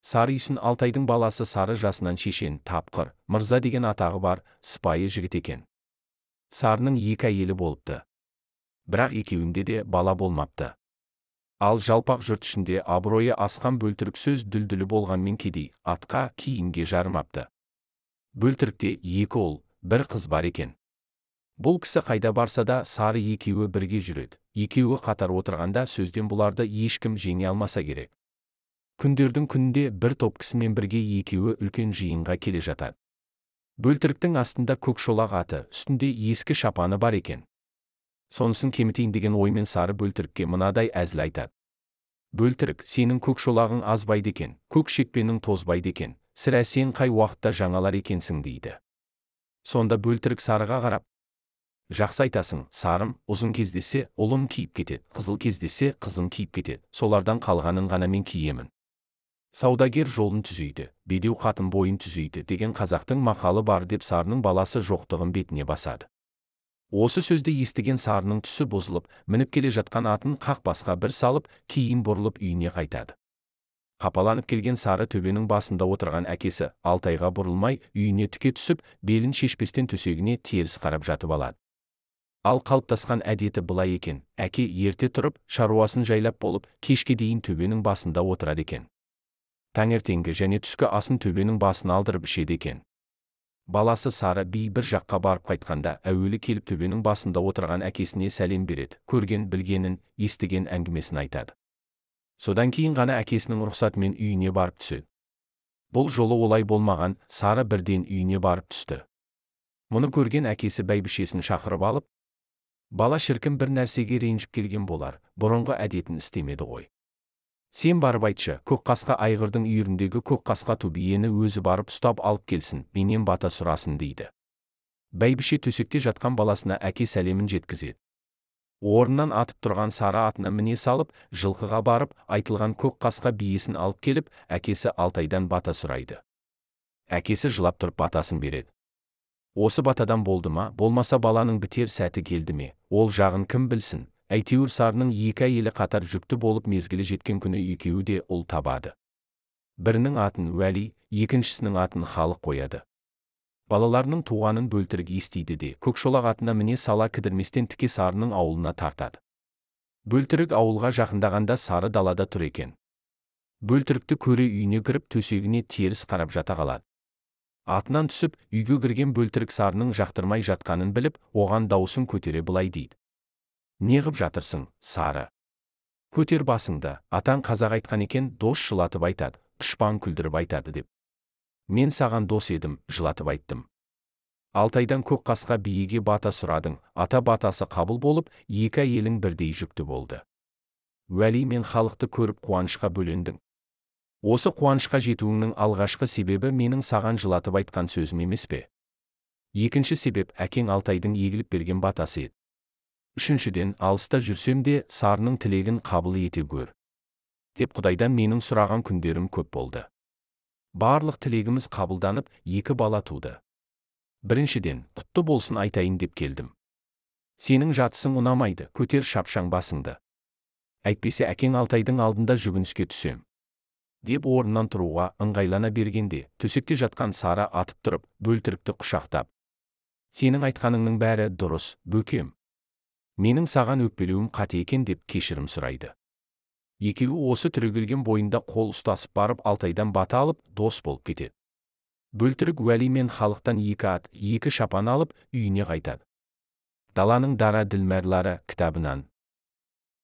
Сары үйсін Алтайдың баласы. Сары жасынан шешен, тапқыр, мырза деген атағы бар, сыпайы жігіт екен. Сарының 2 әйелі болыпты. Бірақ екеуінде де бала болмапты. Ал жалпақ жұрт ішінде абыройы асқан Бөлтірік сөз дүлдүлі болғанмен кедей, атқа, киімге жарымапты. Бөлтірікте 2 ұл, 1 қыз бар екен. Бұл кісі қайда барса да Сары екеуі бірге жүреді. Екеуі қатар отырғанда сөзден бұларды ешкім жеңе алмаса керек. Күндердің күнінде бір топ кісімен бірге екеуі үлкен жиынға келе жатады. Бөлтіріктің астында көк шолақ аты, үстінде ескі шапаны бар екен. Сонысын кемітейін деген оймен Сары Бөлтірікке мынадай әзіл айтады. Бөлтірік, сенің көк шолағың азбайды екен, көк шекпенің тозбайды екен, сірә сен қай уақытта жаңалар екенсің дейді. Сонда Бөлтірік Сарыға қарап: жақсы айтасың, Сарым, ұзын кездесе ұлым киіп кетеді, қызыл кездесе қызым киіп кетеді, солардан қалғанын ғана мен киемін. Саудагер жолын түзейді, бедеу қатын бойын түзейді деген қазақтың мақалы бар деп Сарының баласы жоқтығын бетіне басады. Осы сөзді естіген Сарының түсі бұзылып, мініп келе жатқан атын қақбасқа бір салып, кейін бұрылып үйіне қайтады. Қапаланып келген Сары төбенің басында отырған әкесі Алтайға бұрылмай, үйіне тіке түсіп, белін шешпестен төсегіне теріс қарап жатып алады. Ал қалыптасқан әдеті былай екен: әке ерте тұрып, шаруасын жайлап болып, кешке дейін төбенің басында отырады екен. Таңертеңгі және түскі асын төбенің басына алдырып ішеді екен. Баласы Сары би бір жаққа барып қайтқанда, әуелі келіп төбенің басында отырған әкесіне сәлем береді, көрген, білгенін, естіген әңгімесін айтады. Содан кейін ғана әкесінің рұқсатымен үйіне барып түседі. Бұл жолы олай болмаған, Сары бірден үйіне барып түсті. Мұны көрген әкесі бәйбішесін шақырып алып: бала шіркін бір нәрсеге ренжіп келген болар, бұрынғы әдетін істемеді ғой. Сен барып айтшы, көк қасқа айғырдың үйіріндегі көк қасқа тубиені өзі барып ұстап алып келсін, менен бата сұрасын дейді. Бәйбіше төсекте жатқан баласына әке сәлемін жеткізеді. Орнынан атып тұрған Сары атына міне салып, жылқыға барып, айтылған көк қасқа биесін алып келіп, әкесі Алтайдан бата сұрайды. Әкесі жылап тұрып батасын береді. Осы батадан болды ма, болмаса баланың бітер сәті келді ме, ол жағын кім білсін. Әйтеуір Сарының 2 әйелі қатар жүкті болып мезгілі жеткен күні екеуі де ұл табады. Бірінің атын Уәли, екіншісінің атын Халық қояды. Балаларының туғанын Бөлтірік естиді де, көкшолақ атына міне сала кідірместен тіке Сарының ауылына тартады. Бөлтірік ауылға жақындағанда Сары далада тұр екен. Бөлтірікті көре үйіне кіріп төсегіне теріс қарап жата қалады. Атынан түсіп, үйге кірген Бөлтірік Сарының жақтырмай жатқанын біліп, оған даусын көтере былай дейді: неғып жатырсың, Сары? Көтер басыңды, атаң қазақ айтқан екен, дос жылатып айтады, дұшпан күлдіріп айтады деп. Мен саған дос едім, жылатып айттым. Алтайдан көк қасқа биеге бата сұрадың, ата батасы қабыл болып, 2 әйелің бірдей жүкті болды. Уәли мен Халықты көріп қуанышқа бөлендің. Осы қуанышқа жетуіңнің алғашқы себебі менің саған жылатып айтқан сөзім емес пе? Екінші себеп әкең Алтайдың егіліп берген батасы еді. Үшіншіден, алыста жүрсем де Сарының тілегін қабыл ете көр деп Құдайдан менің сұраған күндерім көп болды. Барлық тілегіміз қабылданып, 2 бала туды. Біріншіден, құтты болсын айтайын деп келдім. Сенің жатысың ұнамайды, көтер шапшаң басыңды. Әйтпесе әкең Алтайдың алдында жүгініске түсем деп орнынан тұруға ыңғайлана бергенде, төсекте жатқан Сары атып тұрып, Бөлтірікті құшақтап: сенің айтқаныңның бәрі дұрыс, бөкем. Менің саған өкпелеуім қате екен деп кешірім сұрайды. Екеуі осы түрегелген бойында қол ұстасып барып Алтайдан бата алып, дос болып кетеді. Бөлтірік Уәли мен Халықтан 2 ат, 2 шапан алып үйіне қайтады. Даланың дара ділмәрлары кітабынан.